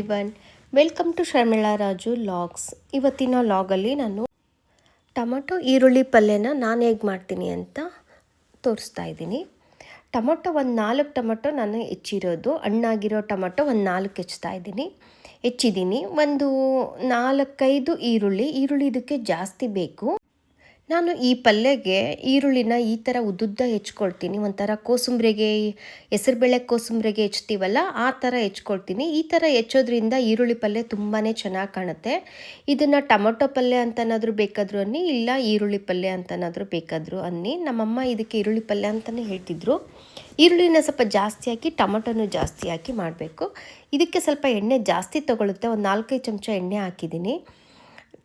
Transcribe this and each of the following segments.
Everyone, welcome to Sharmila Raju logs. ಇವತ್ತಿನ ಲಾಗಲ್ಲಿ ನಾನು ಟೊಮೊಟೊ ಈರುಳ್ಳಿ ಪಲ್ಯನ ನಾನು ಹೇಗೆ ಮಾಡ್ತೀನಿ ಅಂತ ತೋರಿಸ್ತಾ ಇದ್ದೀನಿ. ಟೊಮೊಟೊ ಒಂದು 4 ಟೊಮೊಟೊ ನಾನು ಹೆಚ್ಚಿರೋದು, ಹಣ್ಣಾಗಿರೋ ಟೊಮೊಟೊ ಒಂದು 4 ಹೆಚ್ಚಿದ್ದೀನಿ. ಒಂದು 4-5 ಈರುಳ್ಳಿ ಇದಕ್ಕೆ ಜಾಸ್ತಿ ಬೇಕು. ನಾನು ಈ ಪಲ್ಯಗೆ ಈರುಳ್ಳಿನ ಈ ಥರ ಉದ್ದುದ್ದ ಹೆಚ್ಕೊಳ್ತೀನಿ. ಒಂಥರ ಕೋಸಂಬರಿಗೆ, ಹೆಸರುಬೇಳೆ ಕೋಸಂಬರಿಗೆ ಹೆಚ್ತೀವಲ್ಲ ಆ ಥರ ಹೆಚ್ಕೊಳ್ತೀನಿ. ಈ ಥರ ಹೆಚ್ಚೋದ್ರಿಂದ ಈರುಳ್ಳಿ ಪಲ್ಯ ತುಂಬಾ ಚೆನ್ನಾಗಿ ಕಾಣುತ್ತೆ. ಇದನ್ನು ಟೊಮೊಟೊ ಪಲ್ಯ ಅಂತನಾದರೂ ಬೇಕಾದರೂ ಅನ್ನಿ, ಇಲ್ಲ ಈರುಳ್ಳಿ ಪಲ್ಯ ಅಂತನಾದರೂ ಬೇಕಾದರೂ ಅನ್ನಿ. ನಮ್ಮಮ್ಮ ಇದಕ್ಕೆ ಈರುಳ್ಳಿ ಪಲ್ಯ ಅಂತಲೇ ಹೇಳ್ತಿದ್ರು. ಈರುಳ್ಳಿನ ಸ್ವಲ್ಪ ಜಾಸ್ತಿ ಹಾಕಿ ಟೊಮೊಟೊನೂ ಜಾಸ್ತಿ ಹಾಕಿ ಮಾಡಬೇಕು. ಇದಕ್ಕೆ ಸ್ವಲ್ಪ ಎಣ್ಣೆ ಜಾಸ್ತಿ ತೊಗೊಳುತ್ತೆ. ಒಂದು 4-5 ಚಮಚ ಎಣ್ಣೆ ಹಾಕಿದ್ದೀನಿ.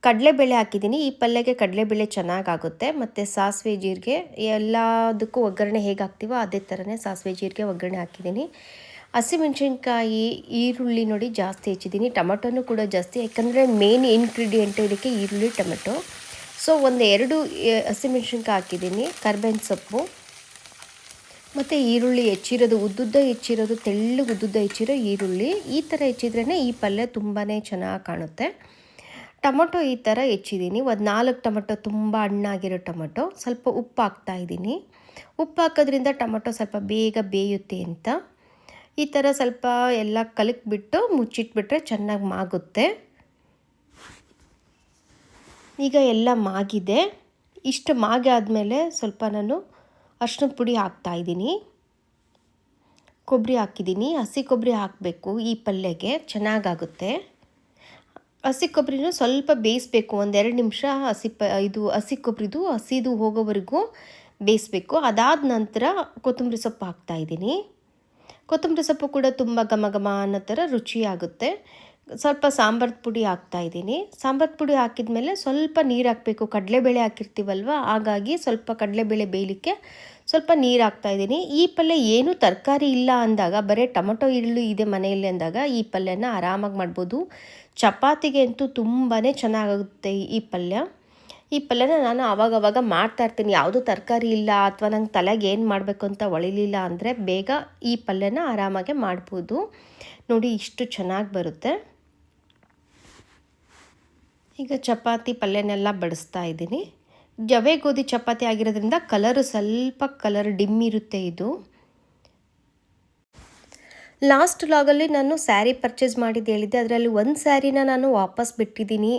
ಕಡಲೆಬೇಳೆ ಹಾಕಿದ್ದೀನಿ. ಈ ಪಲ್ಯಕ್ಕೆ ಕಡಲೆಬೇಳೆ ಚೆನ್ನಾಗಾಗುತ್ತೆ. ಮತ್ತು ಸಾಸಿವೆ ಜೀರಿಗೆ ಎಲ್ಲದಕ್ಕೂ ಒಗ್ಗರಣೆ ಹೇಗೆ ಹಾಕ್ತೀವೋ ಅದೇ ಥರನೇ ಸಾಸಿವೆ ಜೀರಿಗೆ ಒಗ್ಗರಣೆ ಹಾಕಿದ್ದೀನಿ. ಹಸಿಮೆಣ್ಸಿನ್ಕಾಯಿ, ಈರುಳ್ಳಿ ನೋಡಿ ಜಾಸ್ತಿ ಹೆಚ್ಚಿದ್ದೀನಿ. ಟೊಮೊಟೊನೂ ಕೂಡ ಜಾಸ್ತಿ, ಯಾಕಂದರೆ ಮೇನ್ ಇಂಗ್ರೀಡಿಯೆಂಟ್ ಇದಕ್ಕೆ ಈರುಳ್ಳಿ ಟೊಮೆಟೊ. ಸೊ 1-2 ಹಸಿಮೆಣ್ಸಿನ್ಕಾಯಿ ಹಾಕಿದ್ದೀನಿ. ಕರ್ಬೇವಿನ ಸೊಪ್ಪು ಮತ್ತು ಈರುಳ್ಳಿ ಹೆಚ್ಚಿರೋದು, ಉದ್ದುದ್ದ ಹೆಚ್ಚಿರೋದು, ತೆಳ್ಳಗೆ ಉದ್ದುದ್ದ ಹೆಚ್ಚಿರೋ ಈರುಳ್ಳಿ. ಈ ಥರ ಹೆಚ್ಚಿದ್ರೇ ಈ ಪಲ್ಯ ತುಂಬಾ ಚೆನ್ನಾಗಿ ಕಾಣುತ್ತೆ. ಟೊಮೊಟೊ ಈ ಥರ ಹೆಚ್ಚಿದ್ದೀನಿ. ಒಂದು 4 ಟೊಮೊಟೊ, ತುಂಬ ಹಣ್ಣಾಗಿರೋ ಟೊಮೊಟೊ. ಸ್ವಲ್ಪ ಉಪ್ಪು ಹಾಕ್ತಾಯಿದ್ದೀನಿ. ಉಪ್ಪು ಹಾಕೋದ್ರಿಂದ ಟೊಮೊಟೊ ಸ್ವಲ್ಪ ಬೇಗ ಬೇಯುತ್ತೆ ಅಂತ. ಈ ಥರ ಸ್ವಲ್ಪ ಎಲ್ಲ ಕಲಕ್ಬಿಟ್ಟು ಮುಚ್ಚಿಟ್ಬಿಟ್ರೆ ಚೆನ್ನಾಗಿ ಮಾಗುತ್ತೆ. ಈಗ ಎಲ್ಲ ಮಾಗಿದೆ. ಇಷ್ಟು ಮಾಗಿ ಆದಮೇಲೆ ಸ್ವಲ್ಪ ನಾನು ಅರಿಶಿಣದ ಪುಡಿ ಹಾಕ್ತಾಯಿದ್ದೀನಿ. ಕೊಬ್ಬರಿ ಹಾಕಿದ್ದೀನಿ. ಹಸಿ ಕೊಬ್ಬರಿ ಹಾಕಬೇಕು, ಈ ಪಲ್ಯಗೆ ಚೆನ್ನಾಗಾಗುತ್ತೆ. ಹಸಿ ಕೊಬ್ಬರಿನೂ ಸ್ವಲ್ಪ ಬೇಯಿಸ್ಬೇಕು. 1-2 ನಿಮಿಷ ಹಸಿ ಕೊಬ್ಬರಿದು ಹಸಿದು ಹೋಗೋವರೆಗೂ ಬೇಯಿಸ್ಬೇಕು. ಅದಾದ ನಂತರ ಕೊತ್ತಂಬರಿ ಸೊಪ್ಪು ಹಾಕ್ತಾಯಿದ್ದೀನಿ. ಕೊತ್ತಂಬರಿ ಸೊಪ್ಪು ಕೂಡ ತುಂಬ ಘಮ ಘಮ ಅನ್ನೋ ಥರ ರುಚಿಯಾಗುತ್ತೆ. ಸ್ವಲ್ಪ ಸಾಂಬಾರು ಪುಡಿ ಹಾಕ್ತಾಯಿದ್ದೀನಿ. ಸಾಂಬಾರು ಪುಡಿ ಹಾಕಿದ ಮೇಲೆ ಸ್ವಲ್ಪ ನೀರು ಹಾಕಬೇಕು. ಕಡಲೆಬೇಳೆ ಹಾಕಿರ್ತೀವಲ್ವ, ಹಾಗಾಗಿ ಸ್ವಲ್ಪ ಕಡಲೆಬೇಳೆ ಬೇಯಲಿಕ್ಕೆ ಸ್ವಲ್ಪ ನೀರು ಹಾಕ್ತಾಯಿದ್ದೀನಿ. ಈ ಪಲ್ಯ ಏನೂ ತರಕಾರಿ ಇಲ್ಲ ಅಂದಾಗ, ಬರೀ ಟೊಮೊಟೊ ಈರುಳ್ಳಿ ಇದೆ ಮನೆಯಲ್ಲಿ ಅಂದಾಗ ಈ ಪಲ್ಯನ ಆರಾಮಾಗಿ ಮಾಡ್ಬೋದು. ಚಪಾತಿಗೆ ಅಂತೂ ತುಂಬಾ ಚೆನ್ನಾಗುತ್ತೆ ಈ ಪಲ್ಯ. ಈ ಪಲ್ಯನ ನಾನು ಆವಾಗವಾಗ ಮಾಡ್ತಾಯಿರ್ತೀನಿ. ಯಾವುದೂ ತರಕಾರಿ ಇಲ್ಲ ಅಥವಾ ನಂಗೆ ತಲೆಗೆ ಏನು ಮಾಡಬೇಕು ಅಂತ ಹೊಳಿಲಿಲ್ಲ ಅಂದರೆ ಬೇಗ ಈ ಪಲ್ಯನ ಆರಾಮಾಗೆ ಮಾಡ್ಬೋದು. ನೋಡಿ ಇಷ್ಟು ಚೆನ್ನಾಗಿ ಬರುತ್ತೆ. ಈಗ ಚಪಾತಿ ಪಲ್ಯನೆಲ್ಲ ಬಡಿಸ್ತಾ ಇದ್ದೀನಿ. ಜವೆ ಗೋಧಿ ಚಪಾತಿ ಆಗಿರೋದ್ರಿಂದ ಸ್ವಲ್ಪ ಕಲರ್ ಡಿಮ್ ಇರುತ್ತೆ ಇದು. ಲಾಸ್ಟ್ ಲಾಗಲ್ಲಿ ನಾನು ಸ್ಯಾರಿ ಪರ್ಚೇಸ್ ಮಾಡಿದ್ದು ಹೇಳಿದ್ದೆ. ಅದರಲ್ಲಿ ಒಂದು ಸ್ಯಾರಿನ ನಾನು ವಾಪಸ್ ಬಿಟ್ಟಿದ್ದೀನಿ,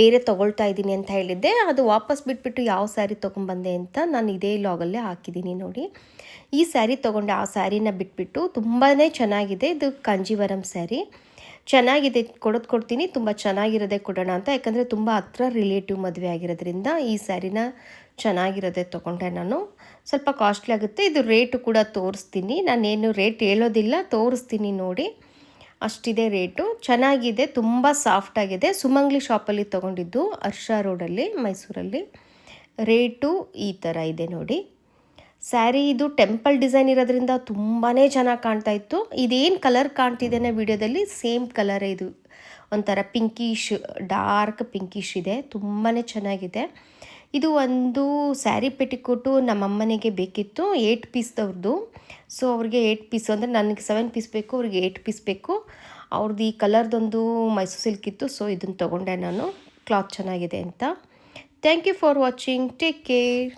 ಬೇರೆ ತೊಗೊಳ್ತಾ ಇದ್ದೀನಿ ಅಂತ ಹೇಳಿದ್ದೆ. ಅದು ವಾಪಸ್ ಬಿಟ್ಬಿಟ್ಟು ಯಾವ ಸ್ಯಾರಿ ತೊಗೊಂಬಂದೆ ಅಂತ ನಾನು ಇದೇ ಲಾಗಲ್ಲೇ ಹಾಕಿದ್ದೀನಿ ನೋಡಿ. ಈ ಸ್ಯಾರಿ ತೊಗೊಂಡೆ, ಆ ಸ್ಯಾರಿನ ಬಿಟ್ಬಿಟ್ಟು ತುಂಬಾ ಚೆನ್ನಾಗಿದೆ. ಇದು ಕಾಂಜೀವರಂ ಸ್ಯಾರಿ ಚೆನ್ನಾಗಿದೆ. ಕೊಡ್ತೀನಿ, ತುಂಬ ಚೆನ್ನಾಗಿರೋದೆ ಕೊಡೋಣ ಅಂತ. ಯಾಕಂದರೆ ತುಂಬ ಹತ್ರ ರಿಲೇಟಿವ್ ಮದುವೆ ಆಗಿರೋದ್ರಿಂದ ಈ ಸ್ಯಾರಿನ ಚೆನ್ನಾಗಿರೋದೆ ತೊಗೊಂಡೆ ನಾನು. ಸ್ವಲ್ಪ ಕಾಸ್ಟ್ಲಿ ಆಗುತ್ತೆ. ಇದು ರೇಟು ಕೂಡ ತೋರಿಸ್ತೀನಿ. ನಾನೇನು ರೇಟ್ ಹೇಳೋದಿಲ್ಲ, ತೋರಿಸ್ತೀನಿ ನೋಡಿ. ಅಷ್ಟಿದೆ ರೇಟು. ಚೆನ್ನಾಗಿದೆ, ತುಂಬ ಸಾಫ್ಟಾಗಿದೆ. ಸುಮಂಗ್ಲಿ ಶಾಪಲ್ಲಿ ತೊಗೊಂಡಿದ್ದು, ಹರ್ಷ ರೋಡಲ್ಲಿ, ಮೈಸೂರಲ್ಲಿ. ರೇಟು ಈ ಥರ ಇದೆ ನೋಡಿ. ಸ್ಯಾರಿ ಇದು ಟೆಂಪಲ್ ಡಿಸೈನ್ ಇರೋದ್ರಿಂದ ತುಂಬಾ ಚೆನ್ನಾಗಿ ಕಾಣ್ತಾ ಇತ್ತು. ಇದೇನು ಕಲರ್ ಕಾಣ್ತಿದ್ದೇನೆ ವಿಡಿಯೋದಲ್ಲಿ ಸೇಮ್ ಕಲರೇ ಇದು. ಒಂಥರ ಪಿಂಕಿಶ್, ಡಾರ್ಕ್ ಪಿಂಕಿಶ್ ಇದೆ. ತುಂಬಾ ಚೆನ್ನಾಗಿದೆ. ಇದು ಒಂದು ಸ್ಯಾರಿ ಪೆಟಿಕೋಟು ನಮ್ಮಮ್ಮನಿಗೆ ಬೇಕಿತ್ತು, 8 ಪೀಸ್ದವ್ರದ್ದು. ಸೊ ಅವ್ರಿಗೆ 8 ಪೀಸ್ ಅಂದರೆ ನನಗೆ 7 ಪೀಸ್ ಬೇಕು, ಅವ್ರಿಗೆ 8 ಪೀಸ್ ಬೇಕು. ಅವ್ರದ್ದು ಈ ಕಲರ್ದೊಂದು ಮೈಸೂರು ಸಿಲ್ಕ್ ಇತ್ತು. ಸೊ ಇದನ್ನು ತೊಗೊಂಡೆ ನಾನು, ಕ್ಲಾತ್ ಚೆನ್ನಾಗಿದೆ ಅಂತ. Thank you for watching. Take care.